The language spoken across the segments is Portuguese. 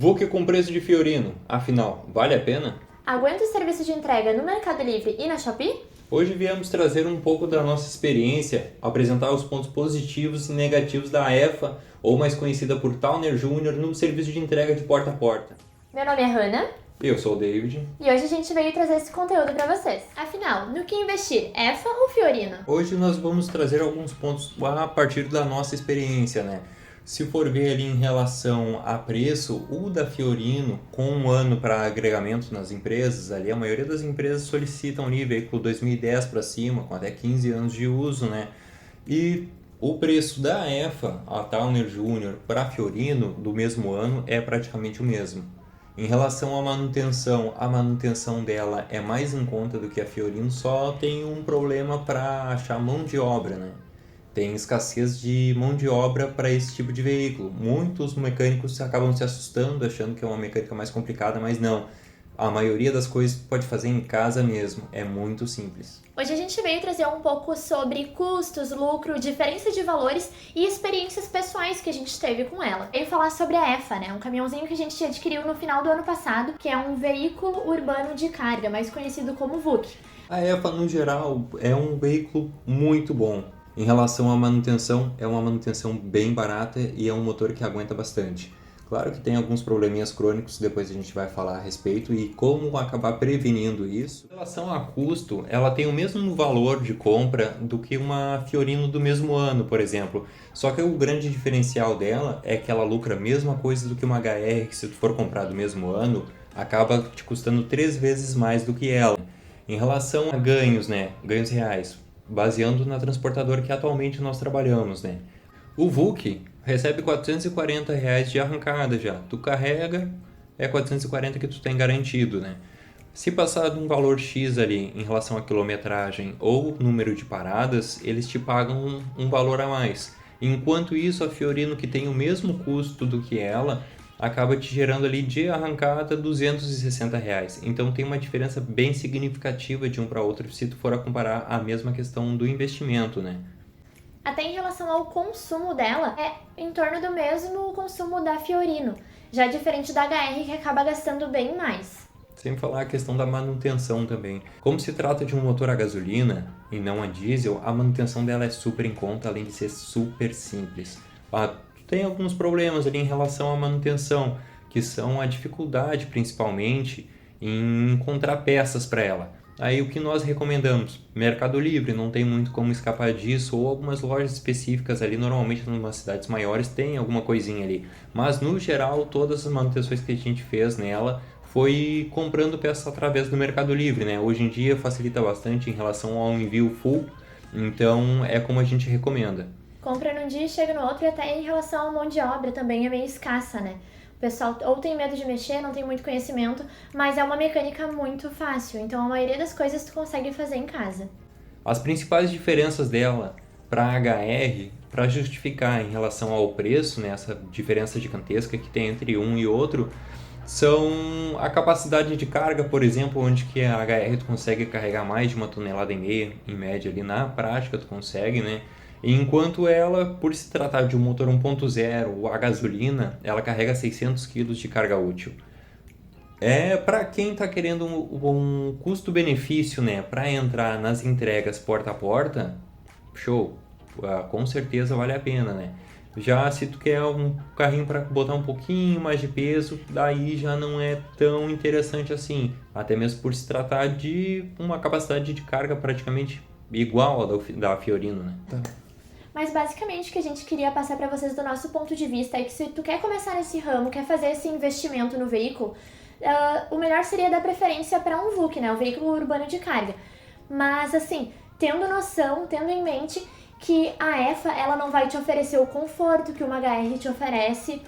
VUC com preço de Fiorino, afinal, vale a pena? Aguenta o serviço de entrega no Mercado Livre e na Shopee? Hoje viemos trazer um pouco da nossa experiência, apresentar os pontos positivos e negativos da EFA, ou mais conhecida por Towner Júnior, no serviço de entrega de porta a porta. Meu nome é Hannah. Eu sou o David. E hoje a gente veio trazer esse conteúdo para vocês. Afinal, no que investir, EFA ou Fiorino? Hoje nós vamos trazer alguns pontos a partir da nossa experiência, né? Se for ver ali em relação a preço, o da Fiorino, com um ano para agregamento nas empresas, ali a maioria das empresas solicitam ali veículo 2010 para cima, com até 15 anos de uso, né? E o preço da EFA, a Towner Júnior, para Fiorino, do mesmo ano, é praticamente o mesmo. Em relação à manutenção, a manutenção dela é mais em conta do que a Fiorino, só tem um problema para achar mão de obra, né? Tem escassez de mão de obra para esse tipo de veículo. Muitos mecânicos acabam se assustando, achando que é uma mecânica mais complicada, mas não. A maioria das coisas pode fazer em casa mesmo, é muito simples. Hoje a gente veio trazer um pouco sobre custos, lucro, diferença de valores e experiências pessoais que a gente teve com ela. Veio falar sobre a EFA, né? Um caminhãozinho que a gente adquiriu no final do ano passado, que é um veículo urbano de carga, mais conhecido como VUC. A EFA, no geral, é um veículo muito bom. Em relação à manutenção, é uma manutenção bem barata e é um motor que aguenta bastante. Claro que tem alguns probleminhas crônicos, depois a gente vai falar a respeito e como acabar prevenindo isso. Em relação a custo, ela tem o mesmo valor de compra do que uma Fiorino do mesmo ano, por exemplo. Só que o grande diferencial dela é que ela lucra a mesma coisa do que uma HR, que se tu for comprar do mesmo ano, acaba te custando 3 vezes mais do que ela. Em relação a ganhos, né? Ganhos reais, baseando na transportadora que atualmente nós trabalhamos, né? O VUC recebe R$440 de arrancada já. Tu carrega, é 440 que tu tem garantido, né? Se passar de um valor X ali em relação à quilometragem ou número de paradas, eles te pagam um valor a mais. Enquanto isso, a Fiorino, que tem o mesmo custo do que ela, acaba te gerando ali de arrancada R$260. Então tem uma diferença bem significativa de um para outro se tu for a comparar a mesma questão do investimento, né? Até em relação ao consumo dela, é em torno do mesmo consumo da Fiorino, já diferente da HR que acaba gastando bem mais. Sem falar a questão da manutenção também. Como se trata de um motor a gasolina e não a diesel, a manutenção dela é super em conta, além de ser super simples. Tem alguns problemas ali em relação à manutenção, que são a dificuldade principalmente em encontrar peças para ela. Aí o que nós recomendamos? Mercado Livre, não tem muito como escapar disso, ou algumas lojas específicas ali, normalmente em umas cidades maiores tem alguma coisinha ali. Mas no geral, todas as manutenções que a gente fez nela foi comprando peças através do Mercado Livre, né? Hoje em dia facilita bastante em relação ao envio full, então é como a gente recomenda. Compra num dia e chega no outro, e até em relação à mão de obra também é meio escassa, né? O pessoal ou tem medo de mexer, não tem muito conhecimento, mas é uma mecânica muito fácil, então a maioria das coisas tu consegue fazer em casa. As principais diferenças dela para a HR, para justificar em relação ao preço, né, essa diferença gigantesca que tem entre um e outro, são a capacidade de carga, por exemplo, onde que a HR tu consegue carregar mais de 1,5 tonelada em média ali na prática tu consegue, né? Enquanto ela, por se tratar de um motor 1.0 a gasolina, ela carrega 600 kg de carga útil. Para quem está querendo um custo-benefício, né, para entrar nas entregas porta a porta, show, com certeza vale a pena, né? Já se tu quer um carrinho para botar um pouquinho mais de peso, daí já não é tão interessante assim, até mesmo por se tratar de uma capacidade de carga praticamente igual à da Fiorino, né? Mas basicamente o que a gente queria passar para vocês do nosso ponto de vista é que se tu quer começar nesse ramo, quer fazer esse investimento no veículo, o melhor seria dar preferência para um VUC, né, o veículo urbano de carga. Mas assim, tendo noção, tendo em mente que a EFA ela não vai te oferecer o conforto que uma HR te oferece,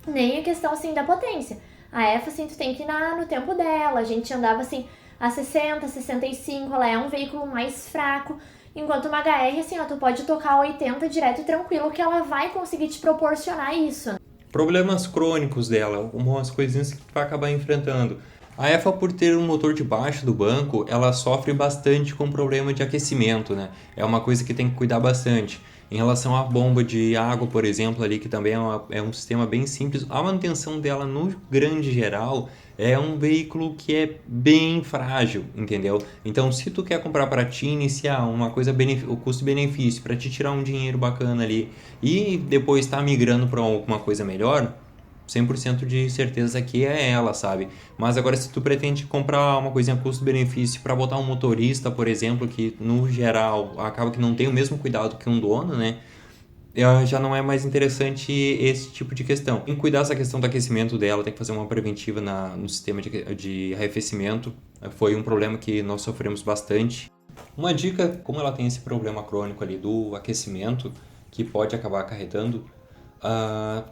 nem a questão assim da potência. A EFA assim, tu tem que ir no tempo dela, a gente andava assim a 60, 65, ela é um veículo mais fraco. Enquanto uma HR, assim, tu pode tocar 80 direto e tranquilo que ela vai conseguir te proporcionar isso. Problemas crônicos dela, umas coisinhas que tu vai acabar enfrentando. A EFA, por ter um motor debaixo do banco, ela sofre bastante com problema de aquecimento, né? É uma coisa que tem que cuidar bastante. Em relação à bomba de água, por exemplo, ali, que também é um sistema bem simples, a manutenção dela, no grande geral, é um veículo que é bem frágil, entendeu? Então, se tu quer comprar para ti iniciar uma coisa, o custo-benefício, para te tirar um dinheiro bacana ali e depois estar migrando para alguma coisa melhor, 100% de certeza que é ela, sabe? Mas agora, se tu pretende comprar uma coisinha custo-benefício para botar um motorista, por exemplo, que no geral acaba que não tem o mesmo cuidado que um dono, né? Já não é mais interessante esse tipo de questão. Tem que cuidar dessa questão do aquecimento dela, tem que fazer uma preventiva no sistema de arrefecimento. Foi um problema que nós sofremos bastante. Uma dica, como ela tem esse problema crônico ali do aquecimento, que pode acabar acarretando,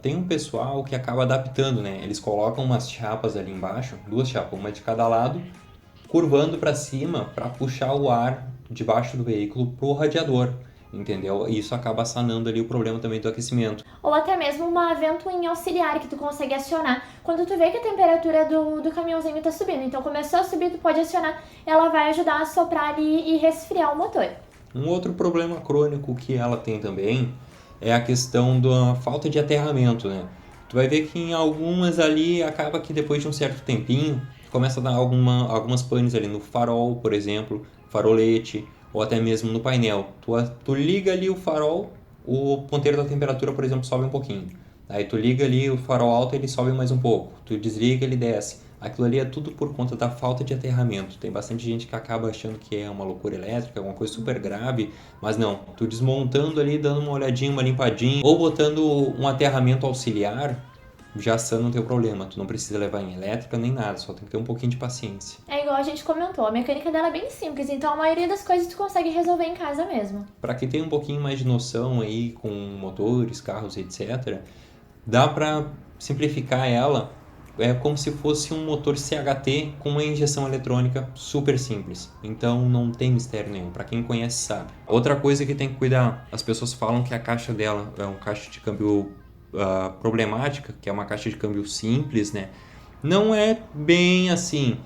tem um pessoal que acaba adaptando, né? Eles colocam umas chapas ali embaixo, 2 chapas, uma de cada lado, curvando para cima para puxar o ar debaixo do veículo pro radiador. Entendeu? E isso acaba sanando ali o problema também do aquecimento. Ou até mesmo uma ventoinha auxiliar que tu consegue acionar quando tu vê que a temperatura do caminhãozinho tá subindo. Então começou a subir, tu pode acionar, ela vai ajudar a soprar ali e resfriar o motor. Um outro problema crônico que ela tem também é a questão da falta de aterramento, né? Tu vai ver que em algumas ali acaba que depois de um certo tempinho começa a dar algumas panes ali no farol, por exemplo, farolete, ou até mesmo no painel. Tu liga ali o farol, o ponteiro da temperatura, por exemplo, sobe um pouquinho. Aí tu liga ali o farol alto, ele sobe mais um pouco. Tu desliga, ele desce. Aquilo ali é tudo por conta da falta de aterramento. Tem bastante gente que acaba achando que é uma loucura elétrica, alguma coisa super grave, mas não. Tu desmontando ali, dando uma olhadinha, uma limpadinha, ou botando um aterramento auxiliar, já sana o teu problema. Tu não precisa levar em elétrica nem nada, só tem que ter um pouquinho de paciência. É igual a gente comentou, a mecânica dela é bem simples, então a maioria das coisas tu consegue resolver em casa mesmo. Para quem tem um pouquinho mais de noção aí com motores, carros, etc., dá para simplificar ela. É como se fosse um motor CHT com uma injeção eletrônica super simples. Então não tem mistério nenhum, para quem conhece sabe. Outra coisa que tem que cuidar, as pessoas falam que a caixa dela é uma caixa de câmbio problemática, que é uma caixa de câmbio simples, né? Não é bem assim.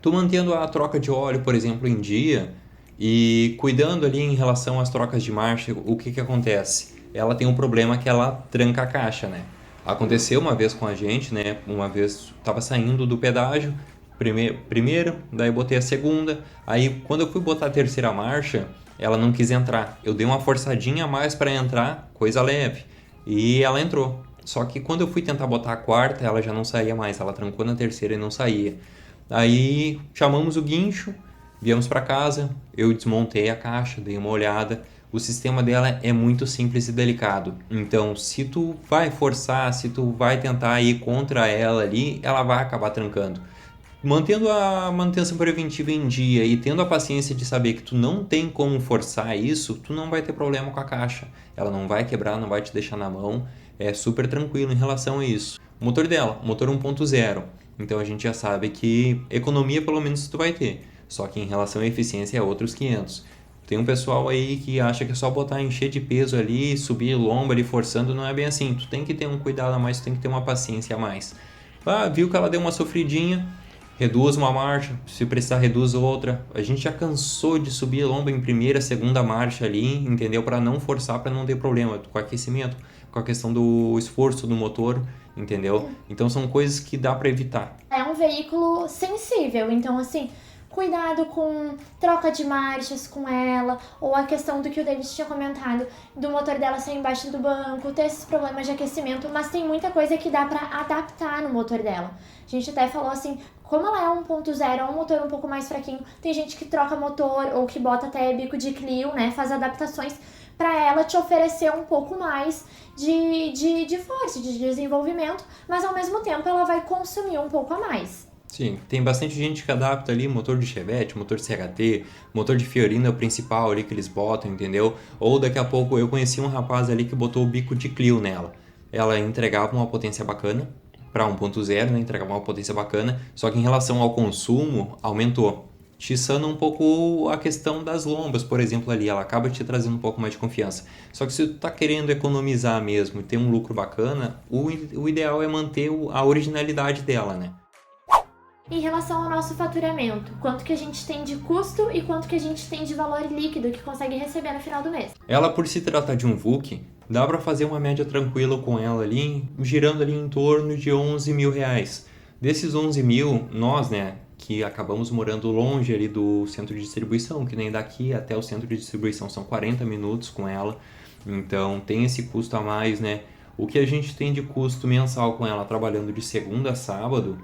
Tu mantendo a troca de óleo, por exemplo, em dia e cuidando ali em relação às trocas de marcha, o que acontece? Ela tem um problema que ela tranca a caixa, né? Aconteceu uma vez com a gente, né? Uma vez estava saindo do pedágio, primeira, daí botei a segunda, aí quando eu fui botar a terceira marcha, ela não quis entrar. Eu dei uma forçadinha a mais para entrar, coisa leve, e ela entrou. Só que quando eu fui tentar botar a quarta, ela já não saía mais, ela trancou na terceira e não saía. Aí chamamos o guincho, viemos para casa, eu desmontei a caixa, dei uma olhada. O sistema dela é muito simples e delicado. Então, se tu vai forçar, se tu vai tentar ir contra ela ali, ela vai acabar trancando. Mantendo a manutenção preventiva em dia e tendo a paciência de saber que tu não tem como forçar isso, tu não vai ter problema com a caixa. Ela não vai quebrar, não vai te deixar na mão. É super tranquilo em relação a isso. O motor dela, motor 1.0. Então a gente já sabe que economia pelo menos tu vai ter. Só que em relação à eficiência é outros 500. Tem um pessoal aí que acha que é só botar encher de peso ali, subir lomba ali forçando, não é bem assim. Tu tem que ter um cuidado a mais, tu tem que ter uma paciência a mais. Viu que ela deu uma sofridinha, reduz uma marcha, se precisar reduz outra. A gente já cansou de subir lomba em primeira, segunda marcha ali, entendeu? Para não forçar, para não ter problema com o aquecimento, com a questão do esforço do motor, entendeu? Então são coisas que dá para evitar. É um veículo sensível, então assim, cuidado com troca de marchas com ela, ou a questão do que o David tinha comentado, do motor dela sair embaixo do banco, ter esses problemas de aquecimento, mas tem muita coisa que dá pra adaptar no motor dela. A gente até falou assim, como ela é 1.0, é um motor um pouco mais fraquinho, tem gente que troca motor ou que bota até bico de Clio, né, faz adaptações para ela te oferecer um pouco mais de força, de desenvolvimento, mas ao mesmo tempo ela vai consumir um pouco a mais. Sim, tem bastante gente que adapta ali motor de Chevette, motor de CHT, motor de Fiorino é o principal ali que eles botam, entendeu? Ou daqui a pouco eu conheci um rapaz ali que botou o bico de Clio nela. Ela entregava uma potência bacana, para 1.0, né? Entregava uma potência bacana, só que em relação ao consumo, aumentou. Tiçando um pouco a questão das lombas, por exemplo, ali, ela acaba te trazendo um pouco mais de confiança. Só que se tu tá querendo economizar mesmo e ter um lucro bacana, o ideal é manter a originalidade dela, né? Em relação ao nosso faturamento, quanto que a gente tem de custo e quanto que a gente tem de valor líquido que consegue receber no final do mês. Ela, por se tratar de um VUC, dá para fazer uma média tranquila com ela ali, girando ali em torno de 11 mil reais. Desses 11 mil, nós, né, que acabamos morando longe ali do centro de distribuição, que nem daqui até o centro de distribuição são 40 minutos com ela, então tem esse custo a mais, né? O que a gente tem de custo mensal com ela trabalhando de segunda a sábado,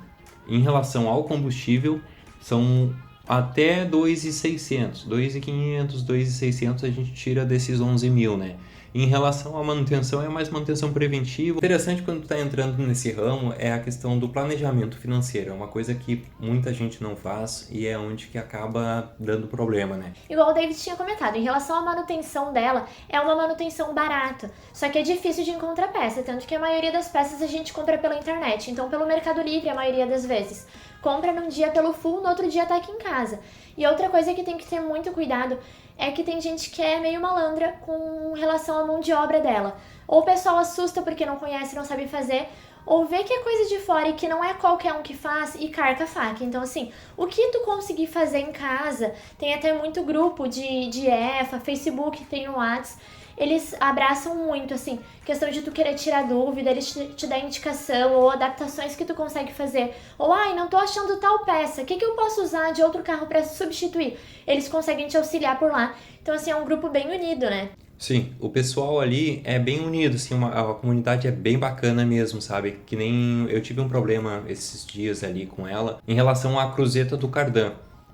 em relação ao combustível, são até 2.600, 2.500, 2.600 a gente tira desses 11 mil, né? Em relação à manutenção, é mais manutenção preventiva. Interessante quando tu está entrando nesse ramo é a questão do planejamento financeiro. É uma coisa que muita gente não faz e é onde que acaba dando problema, né? Igual o David tinha comentado, em relação à manutenção dela, é uma manutenção barata. Só que é difícil de encontrar peça, tanto que a maioria das peças a gente compra pela internet. Então, pelo Mercado Livre, a maioria das vezes. Compra num dia pelo full, no outro dia tá aqui em casa. E outra coisa que tem que ter muito cuidado é que tem gente que é meio malandra com relação à mão de obra dela. Ou o pessoal assusta porque não conhece, não sabe fazer, ou vê que é coisa de fora e que não é qualquer um que faz e carca a faca. Então, assim, o que tu conseguir fazer em casa, tem até muito grupo de EFA, Facebook, tem o WhatsApp, eles abraçam muito, assim, questão de tu querer tirar dúvida, eles te dão indicação ou adaptações que tu consegue fazer. Ou, ai, não tô achando tal peça, o que eu posso usar de outro carro para substituir? Eles conseguem te auxiliar por lá. Então, assim, é um grupo bem unido, né? Sim, o pessoal ali é bem unido, assim, a comunidade é bem bacana mesmo, sabe? Que nem eu tive um problema esses dias ali com ela em relação à cruzeta do Cardan.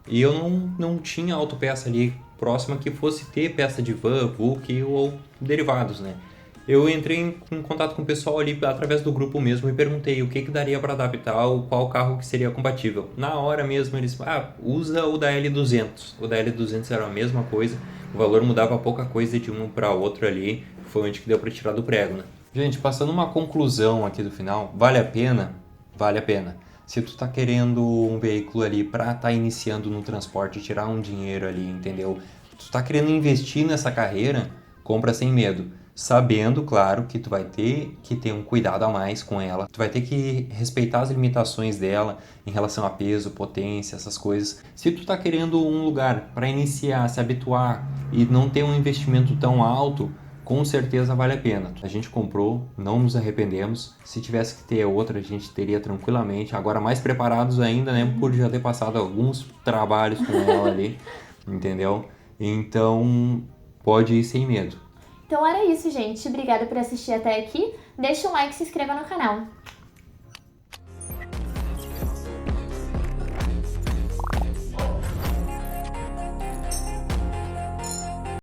E eu não tinha autopeça ali próxima que fosse ter peça de van, VUC ou derivados, né? Eu entrei em contato com o pessoal ali através do grupo mesmo e perguntei o que daria para adaptar, qual carro que seria compatível. Na hora mesmo eles, usa o da L200. O da L200 era a mesma coisa, o valor mudava pouca coisa de um para outro ali, foi onde que deu para tirar do prego, né? Gente, passando uma conclusão aqui do final, vale a pena? Vale a pena. Se tu tá querendo um veículo ali para tá iniciando no transporte, tirar um dinheiro ali, entendeu? Tu tá querendo investir nessa carreira, compra sem medo. Sabendo, claro, que tu vai ter que ter um cuidado a mais com ela. Tu vai ter que respeitar as limitações dela em relação a peso, potência, essas coisas. Se tu tá querendo um lugar para iniciar, se habituar e não ter um investimento tão alto, com certeza vale a pena. A gente comprou, não nos arrependemos. Se tivesse que ter outra, a gente teria tranquilamente. Agora mais preparados ainda, né? Por já ter passado alguns trabalhos com ela ali, entendeu? Então, pode ir sem medo. Então era isso, gente. Obrigada por assistir até aqui. Deixa um like e se inscreva no canal.